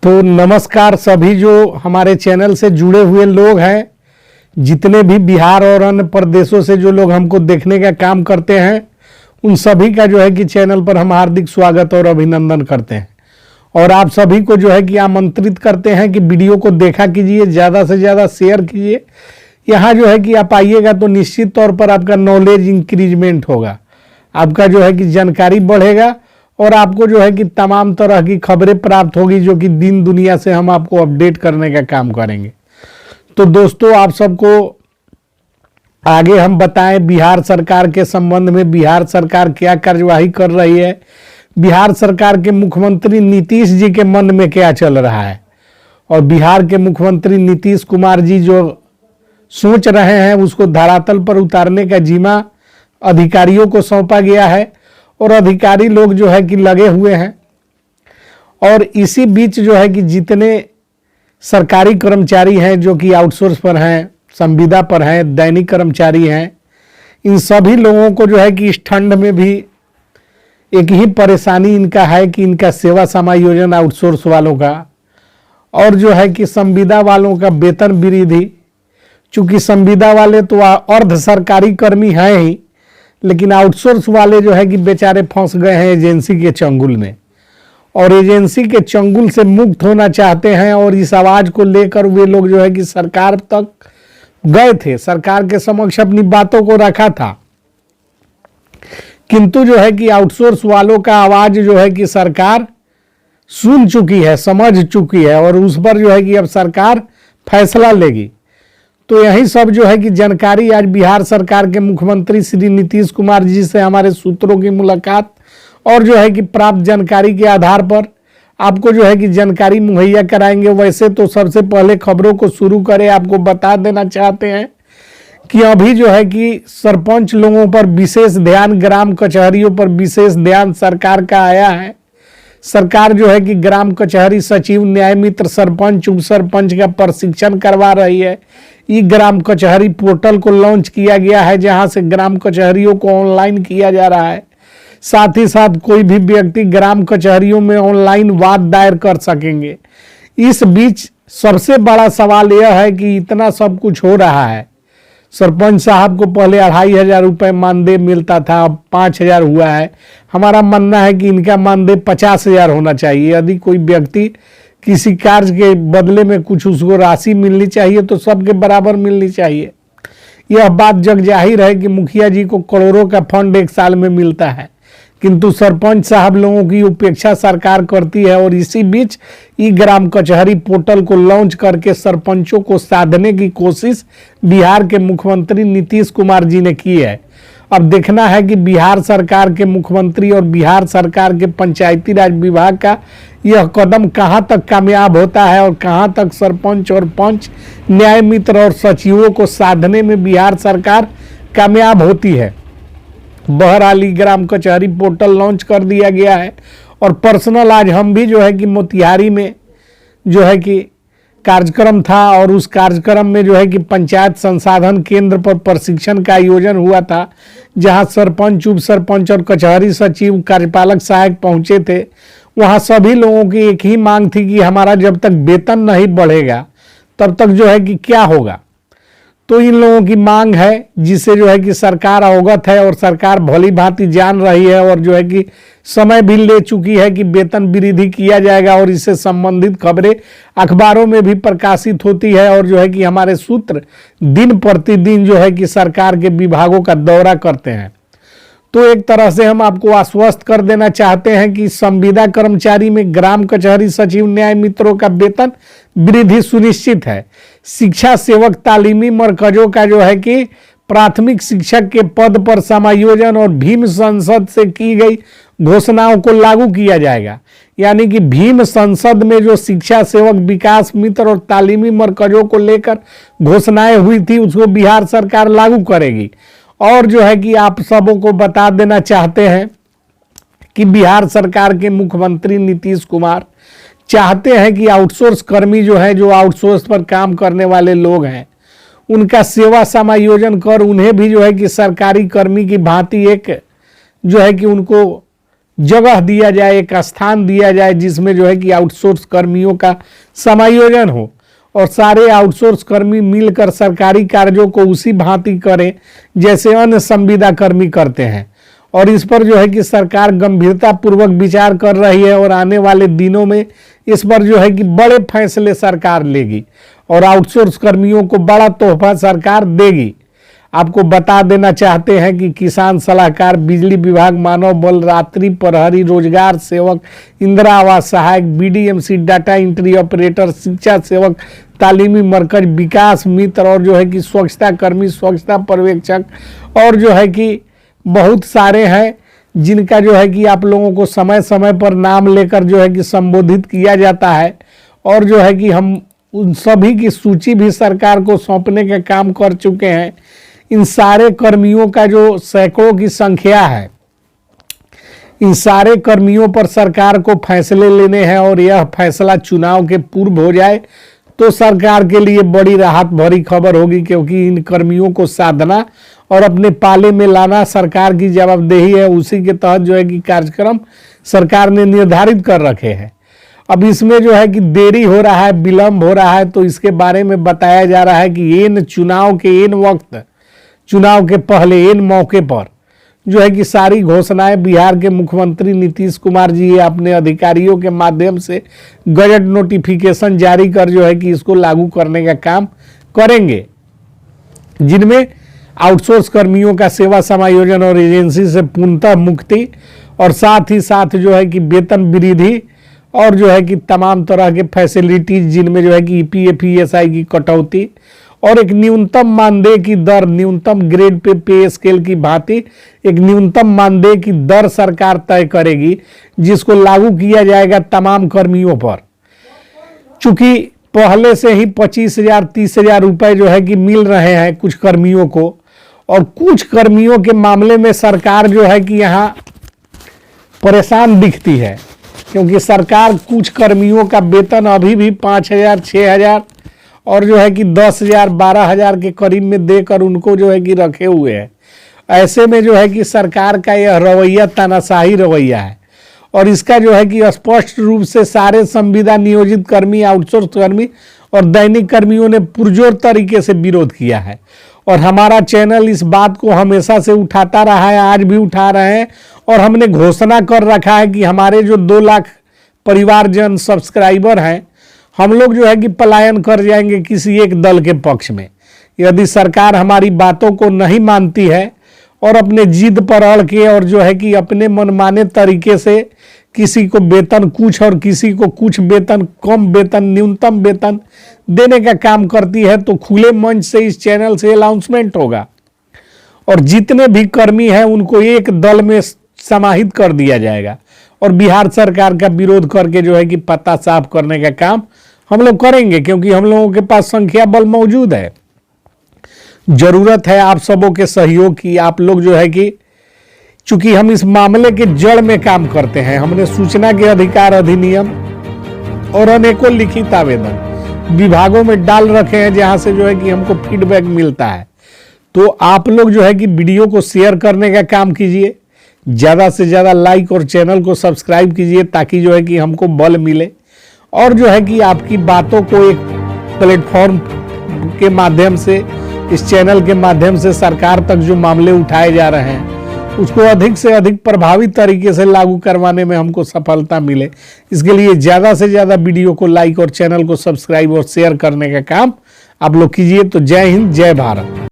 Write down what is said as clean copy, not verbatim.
तो नमस्कार सभी जो हमारे चैनल से जुड़े हुए लोग हैं, जितने भी बिहार और अन्य प्रदेशों से जो लोग हमको देखने का काम करते हैं, उन सभी का जो है कि चैनल पर हम हार्दिक स्वागत और अभिनंदन करते हैं। और आप सभी को जो है कि आमंत्रित करते हैं कि वीडियो को देखा कीजिए, ज़्यादा से ज़्यादा शेयर कीजिए। यहाँ जो है कि आप आइएगा तो निश्चित तौर पर आपका नॉलेज इंक्रीजमेंट होगा, आपका जो है कि जानकारी बढ़ेगा और आपको जो है कि तमाम तरह की खबरें प्राप्त होगी जो कि दिन दुनिया से हम आपको अपडेट करने का काम करेंगे। तो दोस्तों, आप सबको आगे हम बताएं बिहार सरकार के संबंध में, बिहार सरकार क्या कार्यवाही कर रही है, बिहार सरकार के मुख्यमंत्री नीतीश जी के मन में क्या चल रहा है और बिहार के मुख्यमंत्री नीतीश कुमार जी जो सोच रहे हैं उसको धरातल पर उतारने का जिम्मा अधिकारियों को सौंपा गया है और अधिकारी लोग जो है कि लगे हुए हैं। और इसी बीच जो है कि जितने सरकारी कर्मचारी हैं जो कि आउटसोर्स पर हैं, संविदा पर हैं, दैनिक कर्मचारी हैं, इन सभी लोगों को जो है कि इस ठंड में भी एक ही परेशानी इनका है कि इनका सेवा समायोजन आउटसोर्स वालों का और जो है कि संविदा वालों का वेतन वृद्धि। चूंकि संविदा वाले तो अर्ध सरकारी कर्मी हैं ही, लेकिन आउटसोर्स वाले जो है कि बेचारे फंस गए हैं एजेंसी के चंगुल में और एजेंसी के चंगुल से मुक्त होना चाहते हैं। और इस आवाज को लेकर वे लोग जो है कि सरकार तक गए थे, सरकार के समक्ष अपनी बातों को रखा था, किंतु जो है कि आउटसोर्स वालों का आवाज जो है कि सरकार सुन चुकी है, समझ चुकी है और उस पर जो है कि अब सरकार फैसला लेगी। तो यही सब जो है कि जानकारी आज बिहार सरकार के मुख्यमंत्री श्री नीतीश कुमार जी से हमारे सूत्रों की मुलाकात और जो है कि प्राप्त जानकारी के आधार पर आपको जो है कि जानकारी मुहैया कराएंगे। वैसे तो सबसे पहले खबरों को शुरू करें, आपको बता देना चाहते हैं कि अभी जो है कि सरपंच लोगों पर विशेष ध्यान, ग्राम कचहरियों पर विशेष ध्यान सरकार का आया है। सरकार जो है कि ग्राम कचहरी सचिव, न्याय मित्र, सरपंच, उप सरपंच का प्रशिक्षण करवा रही है। ई ग्राम कचहरी पोर्टल को लॉन्च किया गया है जहां से ग्राम कचहरियों को ऑनलाइन किया जा रहा है। साथ ही साथ कोई भी व्यक्ति ग्राम कचहरियों में ऑनलाइन वाद दायर कर सकेंगे। इस बीच सबसे बड़ा सवाल यह है कि इतना सब कुछ हो रहा है, सरपंच साहब को पहले 2500 रुपये मानदेय मिलता था, अब 5000 हुआ है। हमारा मानना है कि इनका मानदेय 50,000 होना चाहिए। यदि कोई व्यक्ति किसी कार्य के बदले में कुछ उसको राशि मिलनी चाहिए तो सबके बराबर मिलनी चाहिए। यह बात जग जाहिर है कि मुखिया जी को करोड़ों का फंड एक साल में मिलता है, किंतु सरपंच साहब लोगों की उपेक्षा सरकार करती है। और इसी बीच ई ग्राम कचहरी पोर्टल को लॉन्च करके सरपंचों को साधने की कोशिश बिहार के मुख्यमंत्री नीतीश कुमार जी ने की है। अब देखना है कि बिहार सरकार के मुख्यमंत्री और बिहार सरकार के पंचायती राज विभाग का यह कदम कहां तक कामयाब होता है और कहां तक सरपंच और पंच, न्याय मित्र और सचिवों को साधने में बिहार सरकार कामयाब होती है। बहरहाल ग्राम कचहरी पोर्टल लॉन्च कर दिया गया है और पर्सनल आज हम भी जो है कि मोतिहारी में जो है कि कार्यक्रम था और उस कार्यक्रम में जो है कि पंचायत संसाधन केंद्र पर प्रशिक्षण का आयोजन हुआ था, जहां सरपंच, उप सरपंच और कचहरी सचिव, कार्यपालक सहायक पहुंचे थे। वहां सभी लोगों की एक ही मांग थी कि हमारा जब तक वेतन नहीं बढ़ेगा तब तक जो है कि क्या होगा। तो इन लोगों की मांग है जिससे जो है कि सरकार अवगत है और सरकार भली भांति जान रही है और जो है कि समय भी ले चुकी है कि वेतन वृद्धि किया जाएगा और इससे संबंधित खबरें अखबारों में भी प्रकाशित होती है। और जो है कि हमारे सूत्र दिन प्रतिदिन जो है कि सरकार के विभागों का दौरा करते हैं। तो एक तरह से हम आपको आश्वस्त कर देना चाहते हैं कि संविदा कर्मचारी में ग्राम कचहरी सचिव, न्याय मित्रों का वेतन वृद्धि सुनिश्चित है। शिक्षा सेवक तालीमी मरकजों का जो है कि प्राथमिक शिक्षक के पद पर समायोजन और भीम संसद से की गई घोषणाओं को लागू किया जाएगा। यानी कि भीम संसद में जो शिक्षा सेवक, विकास मित्र और तालीमी मरकजों को लेकर घोषणाएं हुई थी उसको बिहार सरकार लागू करेगी। और जो है कि आप सबों को बता देना चाहते हैं कि बिहार सरकार के मुख्यमंत्री नीतीश कुमार चाहते हैं कि आउटसोर्स कर्मी जो है, जो आउटसोर्स पर काम करने वाले लोग हैं, उनका सेवा समायोजन कर उन्हें भी जो है कि सरकारी कर्मी की भांति एक जो है कि उनको जगह दिया जाए, एक स्थान दिया जाए जिसमें जो है कि आउटसोर्स कर्मियों का समायोजन हो और सारे आउटसोर्स कर्मी मिलकर सरकारी कार्यों को उसी भांति करें जैसे अन्य संविदा कर्मी करते हैं। और इस पर जो है कि सरकार गंभीरता पूर्वक विचार कर रही है और आने वाले दिनों में इस पर जो है कि बड़े फैसले सरकार लेगी और आउटसोर्स कर्मियों को बड़ा तोहफा सरकार देगी। आपको बता देना चाहते हैं कि किसान सलाहकार, बिजली विभाग, मानव बल, रात्रि प्रहरी, रोजगार सेवक, इंदिरा आवास सहायक, बीडीएमसी, डाटा एंट्री ऑपरेटर, शिक्षा सेवक, तालीमी मरकज, विकास मित्र और जो है कि स्वच्छता कर्मी, स्वच्छता पर्यवेक्षक और जो है कि बहुत सारे हैं जिनका जो है कि आप लोगों को समय समय पर नाम लेकर जो है कि संबोधित किया जाता है। और जो है कि हम उन सभी की सूची भी सरकार को सौंपने का काम कर चुके हैं। इन सारे कर्मियों का जो सैकड़ों की संख्या है, इन सारे कर्मियों पर सरकार को फैसले लेने हैं और यह फैसला चुनाव के पूर्व हो जाए तो सरकार के लिए बड़ी राहत भरी खबर होगी, क्योंकि इन कर्मियों को साधना और अपने पाले में लाना सरकार की जवाबदेही है। उसी के तहत जो है कि कार्यक्रम सरकार ने निर्धारित कर रखे हैं। अब इसमें जो है कि देरी हो रहा है, विलंब हो रहा है, तो इसके बारे में बताया जा रहा है कि इन चुनाव के इन वक्त, चुनाव के पहले इन मौके पर जो है कि सारी घोषणाएं बिहार के मुख्यमंत्री नीतीश कुमार जी अपने अधिकारियों के माध्यम से गजट नोटिफिकेशन जारी कर जो है कि इसको लागू करने का काम करेंगे, जिनमें आउटसोर्स कर्मियों का सेवा समायोजन और एजेंसी से पूर्णतः मुक्ति और साथ ही साथ जो है कि वेतन वृद्धि और जो है कि तमाम तरह के फैसिलिटीज जिनमें जो है कि ईपीएफ ईएसआई की कटौती और एक न्यूनतम मानदेय की दर, न्यूनतम ग्रेड पे स्केल की भांति एक न्यूनतम मानदेय की दर सरकार तय करेगी, जिसको लागू किया जाएगा तमाम कर्मियों पर। चूंकि पहले से ही 25,000 30,000 रुपए जो है कि मिल रहे हैं कुछ कर्मियों को, और कुछ कर्मियों के मामले में सरकार जो है कि यहाँ परेशान दिखती है, क्योंकि सरकार कुछ कर्मियों का वेतन अभी भी 5,000 6,000 और जो है कि 10,000 12,000 के करीब में देकर उनको जो है कि रखे हुए हैं। ऐसे में जो है कि सरकार का यह रवैया तानाशाही रवैया है और इसका जो है कि स्पष्ट रूप से सारे संविदा नियोजित कर्मी, आउटसोर्स कर्मी और दैनिक कर्मियों ने पुरजोर तरीके से विरोध किया है। और हमारा चैनल इस बात को हमेशा से उठाता रहा है, आज भी उठा रहे हैं और हमने घोषणा कर रखा है कि हमारे जो 2 लाख परिवारजन सब्सक्राइबर हैं, हम लोग जो है कि पलायन कर जाएंगे किसी एक दल के पक्ष में, यदि सरकार हमारी बातों को नहीं मानती है और अपने जिद पर अड़ के और जो है कि अपने मनमाने तरीके से किसी को वेतन कुछ और किसी को कुछ वेतन, कम वेतन, न्यूनतम वेतन देने का काम करती है, तो खुले मंच से इस चैनल से अनाउंसमेंट होगा और जितने भी कर्मी हैं उनको एक दल में समाहित कर दिया जाएगा और बिहार सरकार का विरोध करके जो है कि पत्ता साफ करने का काम हम लोग करेंगे, क्योंकि हम लोगों के पास संख्या बल मौजूद है। जरूरत है आप सबों के सहयोग की। आप लोग जो है कि चूंकि हम इस मामले के जड़ में काम करते हैं, हमने सूचना के अधिकार अधिनियम और अनेकों लिखित आवेदन विभागों में डाल रखे हैं, जहां से जो है कि हमको फीडबैक मिलता है। तो आप लोग जो है कि वीडियो को शेयर करने का काम कीजिए, ज़्यादा से ज़्यादा लाइक और चैनल को सब्सक्राइब कीजिए, ताकि जो है कि हमको बल मिले और जो है कि आपकी बातों को एक प्लेटफॉर्म के माध्यम से, इस चैनल के माध्यम से सरकार तक जो मामले उठाए जा रहे हैं उसको अधिक से अधिक प्रभावी तरीके से लागू करवाने में हमको सफलता मिले। इसके लिए ज़्यादा से ज़्यादा वीडियो को लाइक और चैनल को सब्सक्राइब और शेयर करने का काम आप लोग कीजिए। तो जय हिंद, जय भारत।